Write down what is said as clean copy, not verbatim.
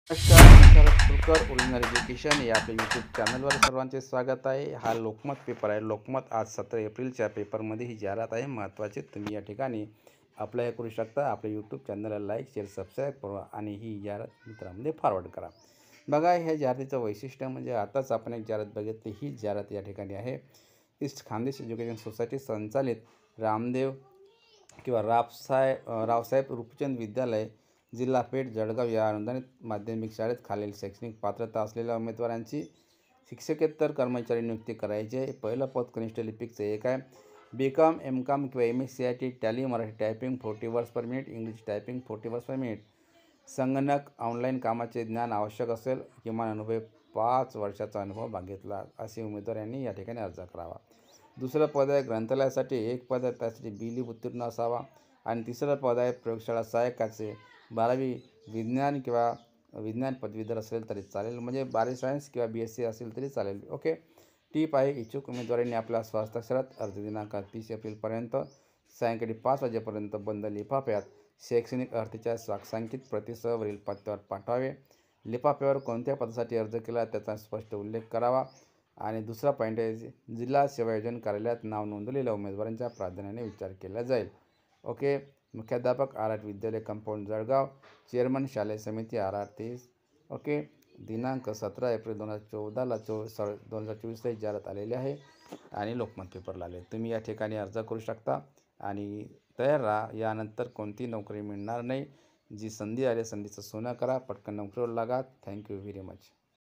नमस्कार, मी Sharad Kulkar original education या आपल्या यूट्यूब चॅनलवर सर्वांचे स्वागत आहे. हा लोकमत पेपर आहे. लोकमत आज 17 एप्रिलच्या पेपरमध्ये ही जाहिरात आहे महत्त्वाची. तुम्ही या ठिकाणी अप्लाय करू शकता. आपल्या यूट्यूब चॅनलला लाईक, शेअर, सबस्क्राईब करा आणि ही जाहिरात मित्रांमध्ये फॉरवर्ड करा. बघा, ह्या जाहिरातीचं वैशिष्ट्य म्हणजे आताच आपण एक जाहिरात बघितली. ही जाहिरात या ठिकाणी आहे ईस्ट खानदेश एज्युकेशन सोसायटी संचालित रामदेव किंवा रावसाहेब रूपचंद विद्यालय, जिल्हा पेठ, जळगाव या अनुदानित माध्यमिक शाळेत खालील शैक्षणिक पात्रता असलेल्या उमेदवारांची शिक्षकेतर कर्मचारी नियुक्ती करायची आहे. पहिलं पद कनिष्ठ लिपिकचं एक आहे. BCom, MCom किंवा MSc tally, Marathi typing 40 words per minute, English typing 40 words per minute. संगणक ऑनलाईन कामाचे ज्ञान आवश्यक असेल. किमान अनुभव 5 वर्षाचा अनुभव मागितला. असे उमेदवार यांनी या ठिकाणी अर्ज करावा. दुसरं पद आहे ग्रंथालयासाठी एक पद आहे, त्यासाठी BLIB उत्तीर्ण असावा. आणि तिसरं पद आहे प्रयोगशाळा सहाय्यकाचे 12वी विज्ञान किंवा विज्ञान पदवीधर असेल तरी चालेल, म्हणजे 12वी सायन्स किंवा BSc असेल तरी चालेल. ओके. टीप आहे, इच्छुक उमेदवारांनी आपल्या स्वाक्षरात अर्ज दिनांक 30 एप्रिलपर्यंत सायंकाळी 5 वाजेपर्यंत बंद लिफाफ्यात शैक्षणिक अर्थीच्या स्वाक्षांकित प्रतीसह वरील पत्त्यावर पाठवावे. लिफाफ्यावर कोणत्या पदासाठी अर्ज केला त्याचा स्पष्ट उल्लेख करावा. आणि दुसरा पॉईंट आहे, जिल्हा सेवा योजना कार्यालयात नाव नोंदवलेल्या उमेदवारांच्या प्राधान्याने विचार केला जाईल. ओके. मुख्याध्यापक R.R. विद्यालय कंपाऊंड जळगाव, चेअरमन शालेय समिती RR 30. ओके. दिनांक 17 एप्रिल 2024 जाहिरात आलेली आहे आणि लोकमत पेपरला आले. तुम्ही या ठिकाणी अर्ज करू शकता आणि तयार राहा. यानंतर कोणती नोकरी मिळणार नाही. जी संधी आली संधीचं सोनं करा, पटकन नोकरीवर लागा. Thank you very much.